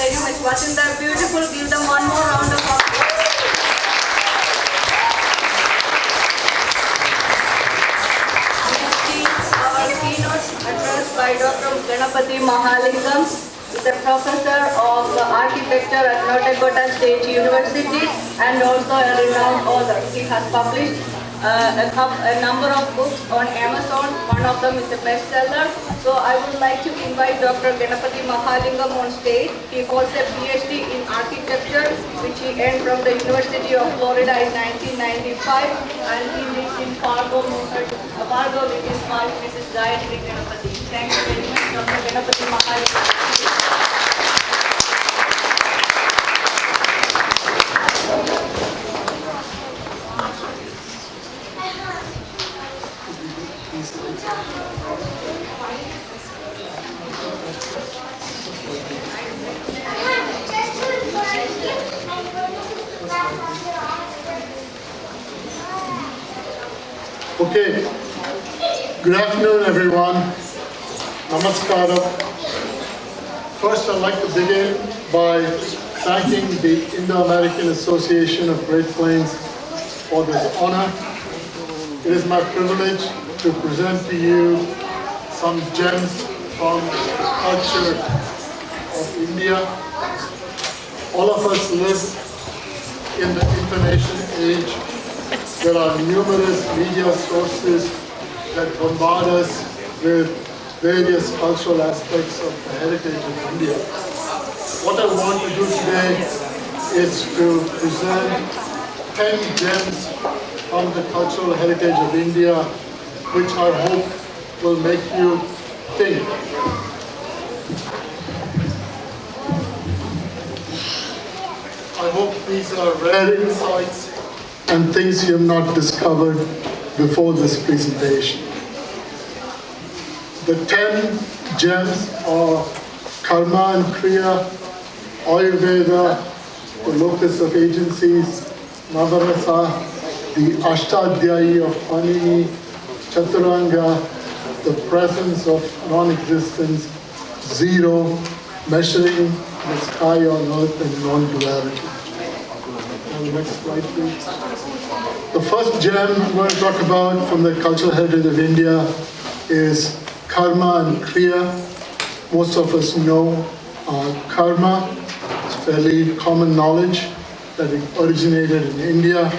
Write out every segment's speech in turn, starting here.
very much. Wasn't that beautiful? Give them one more round of applause. Our keynote address by Dr. Ganapathy Mahalingam is a professor of architecture at North Dakota State University and also a renowned author. He has published a number of books on Amazon. One of them is a bestseller. So I would like to invite Dr. Ganapathy Mahalingam on stage. He holds a PhD in architecture, which he earned from the University of Florida in 1995, and he lives in Fargo, with his wife, Mrs. Gayatri Ganapathy. Thank you very much, Dr. Ganapathy Mahalingam. Okay, good afternoon everyone. Namaskara. First I'd like to begin by thanking the Indo-American Association of Great Plains for this honor. It is my privilege to present to you some gems from the culture of India. All of us live in the information age. There are numerous media sources that bombard us with various cultural aspects of the heritage of India. What I want to do today is to present 10 gems from the cultural heritage of India, which I hope will make you think. I hope these are rare insights and things you have not discovered before this presentation. The 10 gems are Karma and Kriya, Ayurveda, the locus of agencies, Navarasa, the Ashtadhyayi of Panini, Chaturanga, the presence of non-existence, zero, measuring the sky on earth and non-duality. Next slide, please. The first gem I'm going to talk about from the cultural heritage of India is Karma and Kriya. Most of us know karma. It's fairly common knowledge that it originated in India.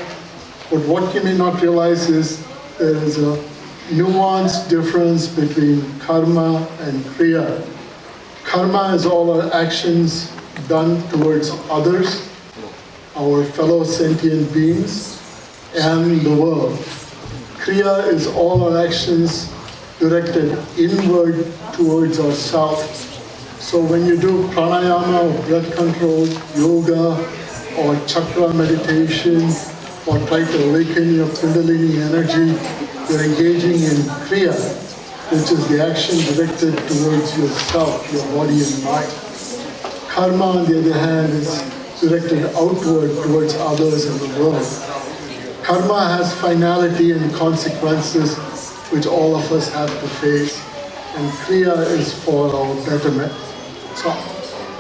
But what you may not realize is there is a nuanced difference between karma and kriya. Karma is all our actions done towards others, our fellow sentient beings, and the world. Kriya is all our actions directed inward towards ourselves. So when you do pranayama or breath control, yoga, or chakra meditation, or try to awaken your kundalini energy, you're engaging in kriya, which is the action directed towards yourself, your body and mind. Karma, on the other hand, is directed outward towards others and the world. Karma has finality and consequences which all of us have to face, and kriya is for our betterment. So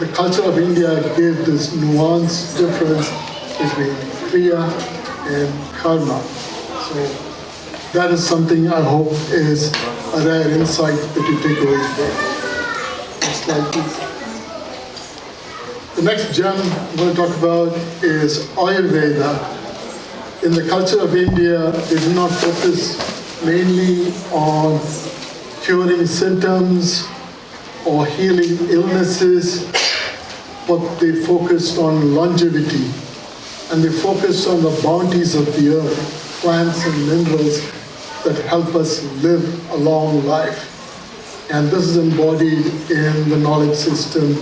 the culture of India gave this nuanced difference between kriya and karma. So that is something I hope is a rare insight that you take away today. Next slide, please. The next gem I'm going to talk about is Ayurveda. In the culture of India, they do not focus mainly on curing symptoms or healing illnesses, but they focused on longevity, and they focused on the bounties of the earth, plants and minerals that help us live a long life. And this is embodied in the knowledge system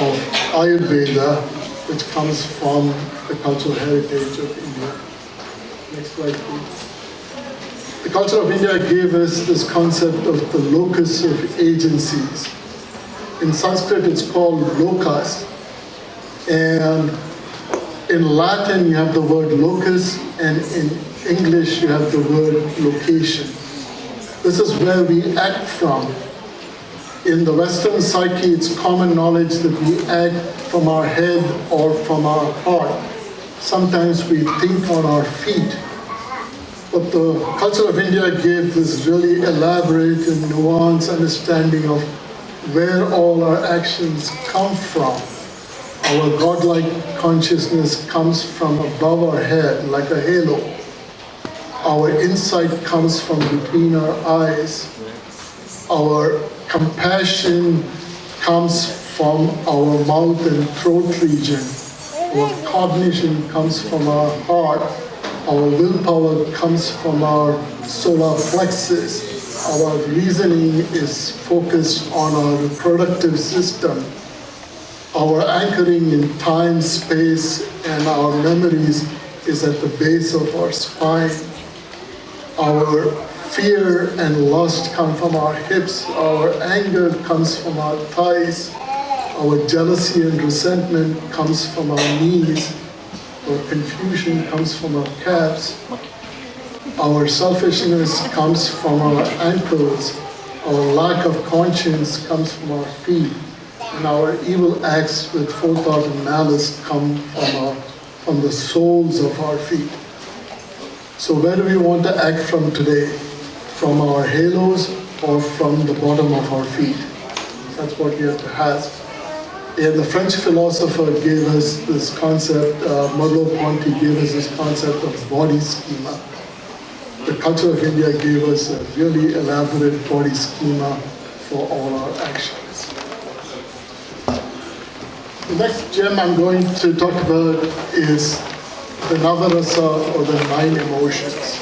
of Ayurveda, which comes from the cultural heritage of India. Next slide, please. The culture of India gave us this concept of the locus of agencies. In Sanskrit, it's called lokas. And in Latin, you have the word locus, and in English, you have the word location. This is where we act from. In the Western psyche, it's common knowledge that we act from our head or from our heart. Sometimes we think on our feet. But the culture of India gave this really elaborate and nuanced understanding of where all our actions come from. Our godlike consciousness comes from above our head, like a halo. Our insight comes from between our eyes. Our compassion comes from our mouth and throat region. Our cognition comes from our heart. Our willpower comes from our solar plexus. Our reasoning is focused on our reproductive system. Our anchoring in time, space, and our memories is at the base of our spine. Our fear and lust come from our hips. Our anger comes from our thighs. Our jealousy and resentment comes from our knees. Our confusion comes from our calves. Our selfishness comes from our ankles. Our lack of conscience comes from our feet. And our evil acts with forethought and malice come from the soles of our feet. So where do we want to act from today? From our halos or from the bottom of our feet? That's what we have to ask. And the French philosopher gave us this concept, Merleau-Ponty gave us this concept of body schema. The culture of India gave us a really elaborate body schema for all our actions. The next gem I'm going to talk about is the Navarasa, or the 9 emotions.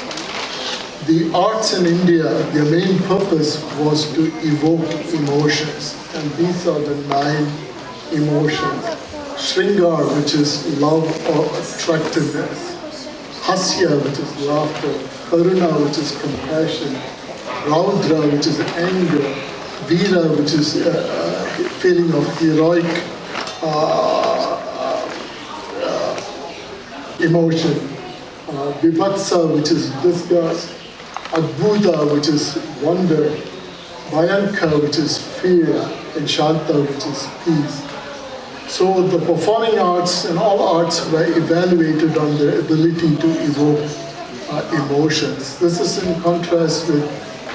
The arts in India, their main purpose was to evoke emotions, and these are the 9 emotions. Shringar, which is love or attractiveness. Hasya, which is laughter. Karuna, which is compassion. Raudra, which is anger. Veera, which is a feeling of heroic emotion. Vibhatsa, which is disgust. Adbhuta, which is wonder. Bhayanka, which is fear. And Shanta, which is peace. So the performing arts and all arts were evaluated on their ability to evoke emotions. This is in contrast with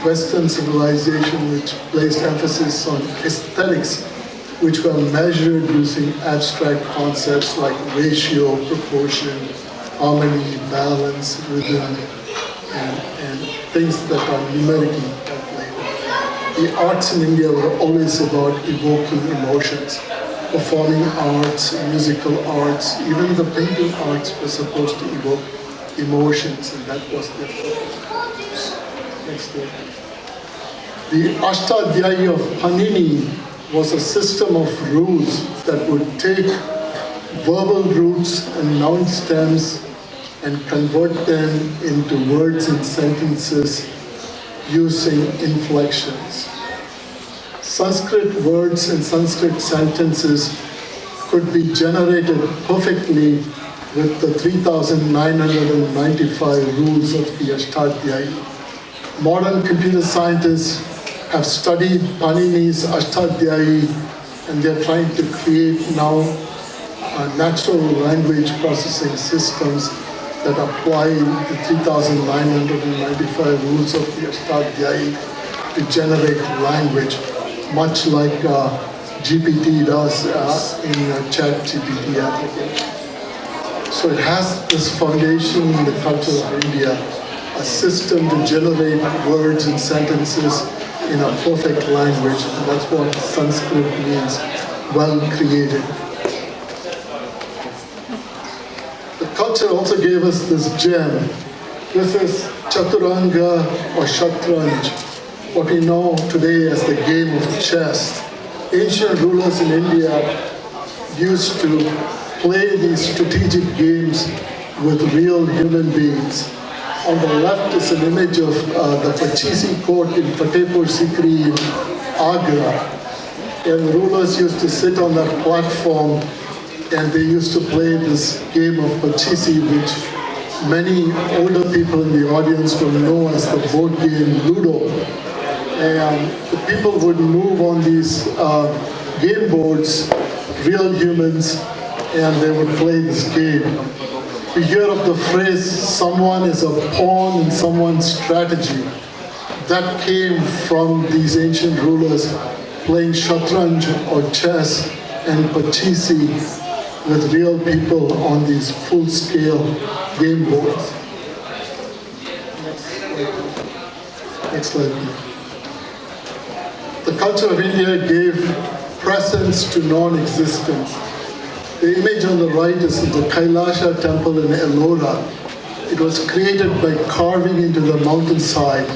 Western civilization, which placed emphasis on aesthetics, which were measured using abstract concepts like ratio, proportion, harmony, balance, rhythm, and things that are numerically calculated. The arts in India were always about evoking emotions. Performing arts, musical arts, even the painting arts were supposed to evoke emotions, and that was their focus. Next slide. The Ashtadhyayi of Panini was a system of rules that would take verbal roots and noun stems and convert them into words and sentences using inflections. Sanskrit words and Sanskrit sentences could be generated perfectly with the 3,995 rules of the Ashtadhyayi. Modern computer scientists have studied Panini's Ashtadhyayi, and they're trying to create now natural language processing systems that apply the 3,995 rules of the Ashtadhyayi to generate language, much like GPT does in ChatGPT application. So it has this foundation in the culture of India, a system to generate words and sentences in a perfect language, and that's what Sanskrit means, well created. The culture also gave us this gem. This is Chaturanga or Shatranj, what we know today as the game of chess. Ancient rulers in India used to play these strategic games with real human beings. On the left is an image of the Pachisi court in Fatehpur Sikri in Agra. And rulers used to sit on that platform, and they used to play this game of Pachisi, which many older people in the audience will know as the board game Ludo. And the people would move on these game boards, real humans, and they would play this game. We hear of the phrase, someone is a pawn in someone's strategy. That came from these ancient rulers playing shatranj or chess and pachisi with real people on these full-scale game boards. Next slide, please. The culture of India gave presence to non-existence. The image on the right is of the Kailasha temple in Ellora. It was created by carving into the mountainside.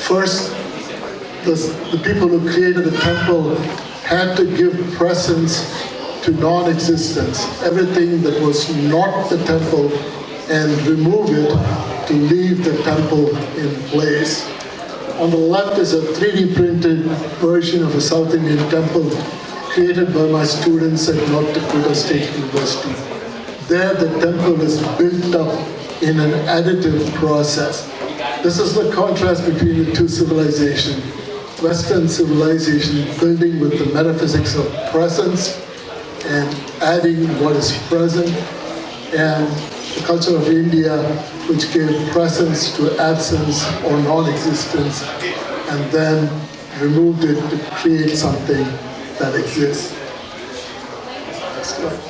First, the people who created the temple had to give presence to non-existence, everything that was not the temple, and remove it to leave the temple in place. On the left is a 3D printed version of a South Indian temple created by my students at North Dakota State University. There the temple is built up in an additive process. This is the contrast between the two civilizations. Western civilization building with the metaphysics of presence and adding what is present, and the culture of India, which gave presence to absence or non-existence, and then removed it to create something that exists. Next slide.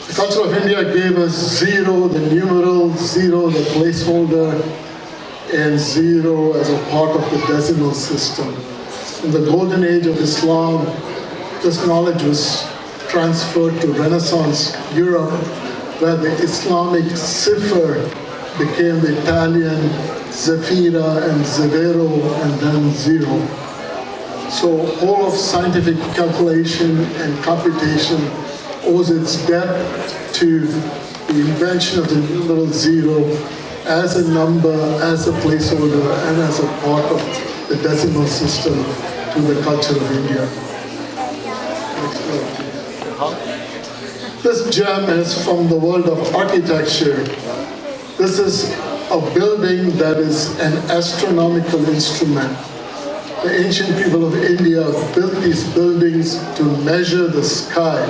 The culture of India gave us zero, the numeral, zero, the placeholder, and zero as a part of the decimal system. In the golden age of Islam, this knowledge was transferred to Renaissance Europe, where the Islamic cipher became the Italian Zefira and Zevero and then zero. So all of scientific calculation and computation owes its depth to the invention of the numeral zero as a number, as a placeholder, and as a part of the decimal system to the culture of India. This gem is from the world of architecture. This is a building that is an astronomical instrument. The ancient people of India built these buildings to measure the sky.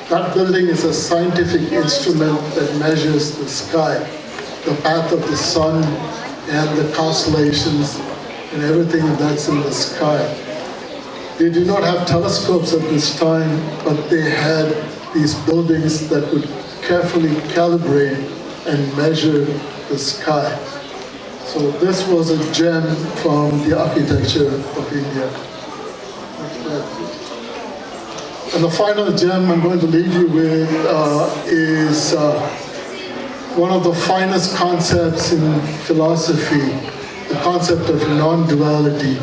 That building is a scientific instrument that measures the sky, the path of the sun and the constellations and everything that's in the sky. They did not have telescopes at this time, but they had these buildings that would carefully calibrate and measure the sky. So this was a gem from the architecture of India. And the final gem I'm going to leave you with is one of the finest concepts in philosophy, the concept of non-duality,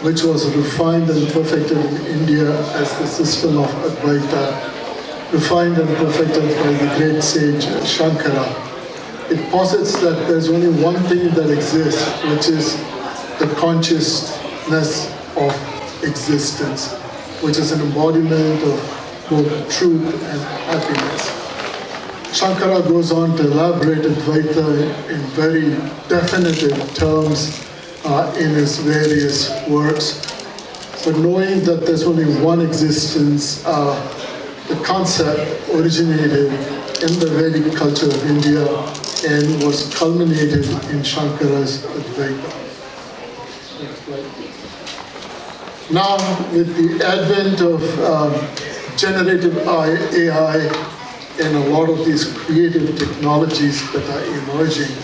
which was refined and perfected in India as the system of Advaita, refined and perfected by the great sage Shankara. It posits that there's only one thing that exists, which is the consciousness of existence, which is an embodiment of both truth and happiness. Shankara goes on to elaborate Advaita in very definitive terms in his various works. But knowing that there's only one existence, the concept originated in the Vedic culture of India and was culminated in Shankara's Advaita. Now, with the advent of generative AI and a lot of these creative technologies that are emerging,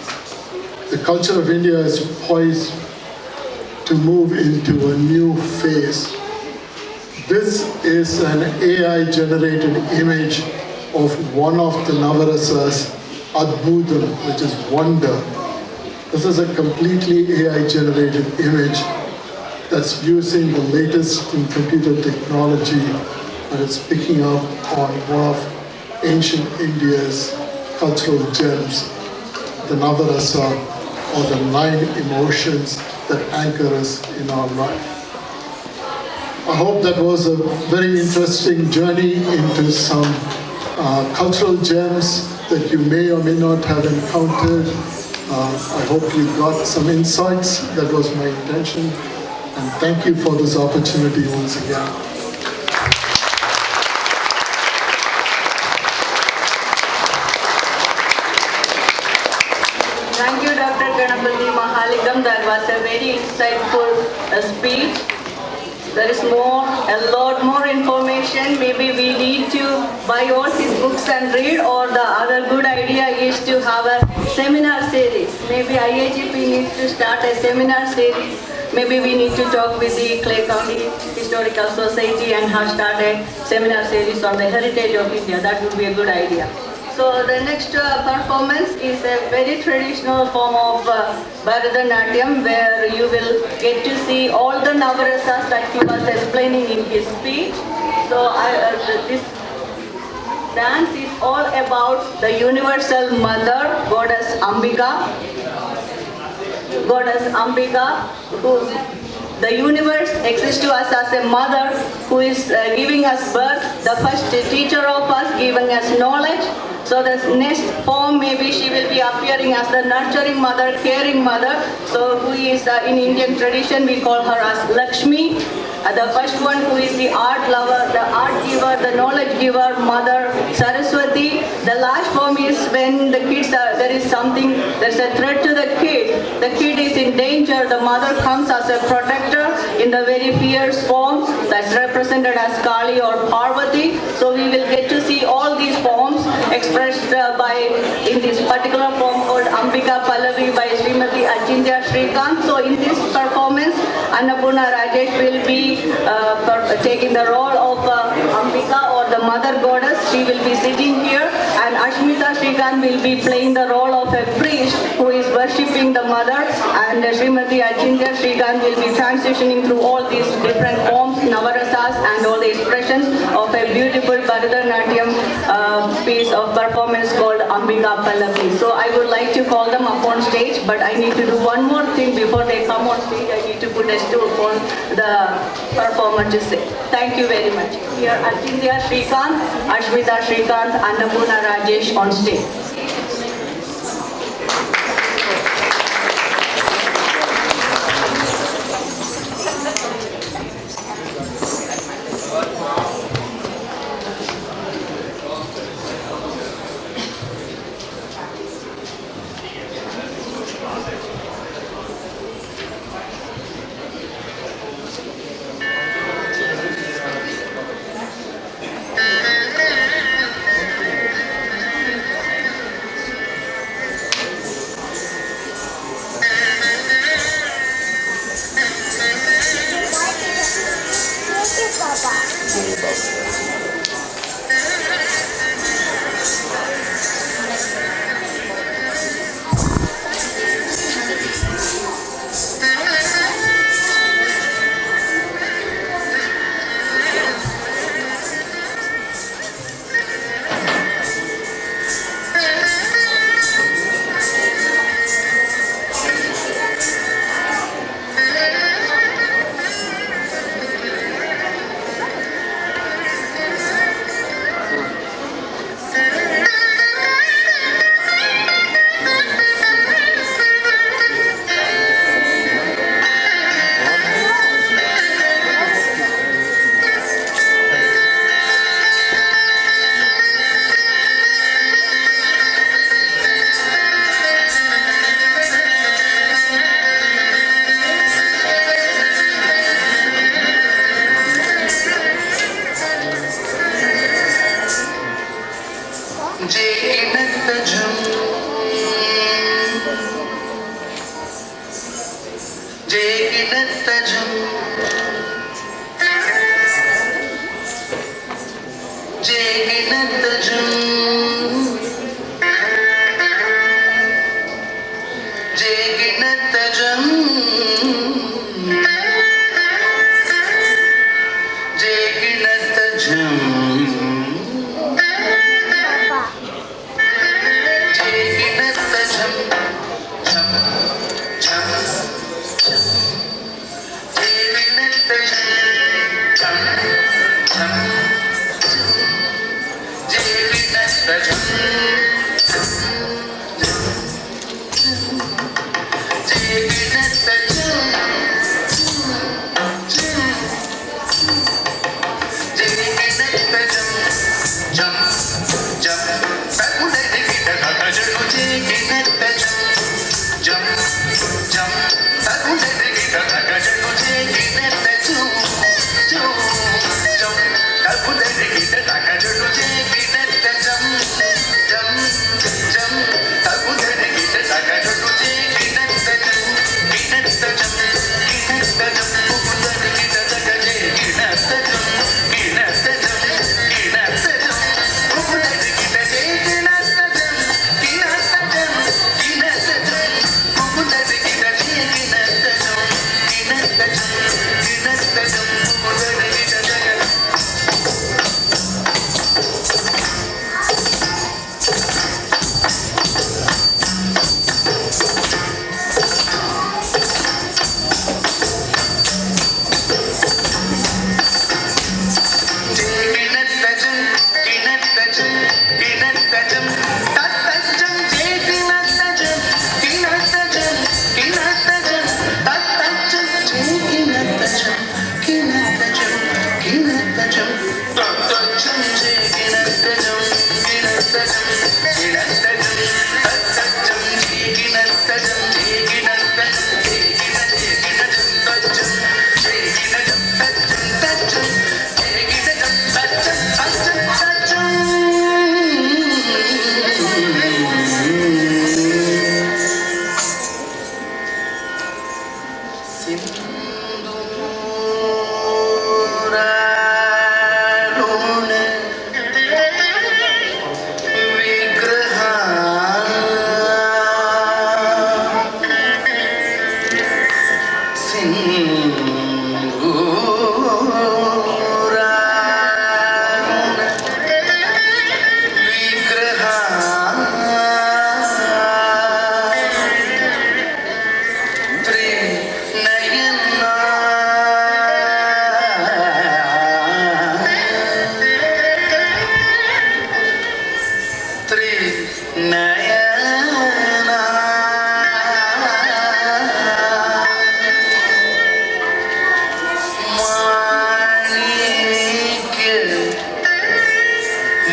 the culture of India is poised to move into a new phase. This is an AI-generated image of one of the Navarasas, Adbhutam, which is wonder. This is a completely AI-generated image that's using the latest in computer technology, and it's picking up on one of ancient India's cultural gems, the Navarasa, or the 9 emotions that anchor us in our life. I hope that was a very interesting journey into some cultural gems that you may or may not have encountered. I hope you got some insights. That was my intention. And thank you for this opportunity once again. Thank you, Dr. Ganapathy Mahaligam. That was a very insightful speech. There is a lot more information. Maybe we need to buy all his books and read, or the other good idea is to have a seminar series. Maybe IAAGP needs to start a seminar series. Maybe we need to talk with the Clay County Historical Society and have started a seminar series on the heritage of India. That would be a good idea. So the next performance is a very traditional form of Bharatanatyam, where you will get to see all the Navarasas that he was explaining in his speech. So this dance is all about the universal mother, goddess Ambika. The universe exists to us as a mother who is giving us birth, the first teacher of us, giving us knowledge. So the next form, maybe she will be appearing as the nurturing mother, caring mother. So who is in Indian tradition, we call her as Lakshmi. The first one, who is the art lover, the art giver, the knowledge giver, mother, Saraswati. The last form is when the kids are, there's a threat to the kid is in danger, the mother comes as a protector in the very fierce form that's represented as Kali or Parvati. So we will get to see all these forms expressed in this particular form called Ambika Pallavi by Srimati Achintya Shrikant. So in this performance, Annapurna Rajesh will be taking the role of Ambika, or the mother goddess. She will be sitting here, and Ashmita Shrikant will be playing the role of a priest who is worshipping the mother, and Srimati Achintya Shrikant will be transitioning through all these different forms, Navarasas, and all the expressions of a beautiful Bharatanatyam piece of performance called Ambika Pallavi. So I would like to call them up on stage, but I need to do one more thing before they come on stage. I need to put a stool for the performer to say. Thank you very much. Here, Achintya Shrikant, Ashmita Shrikant, Annapurna Rajesh on stage.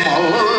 Mouna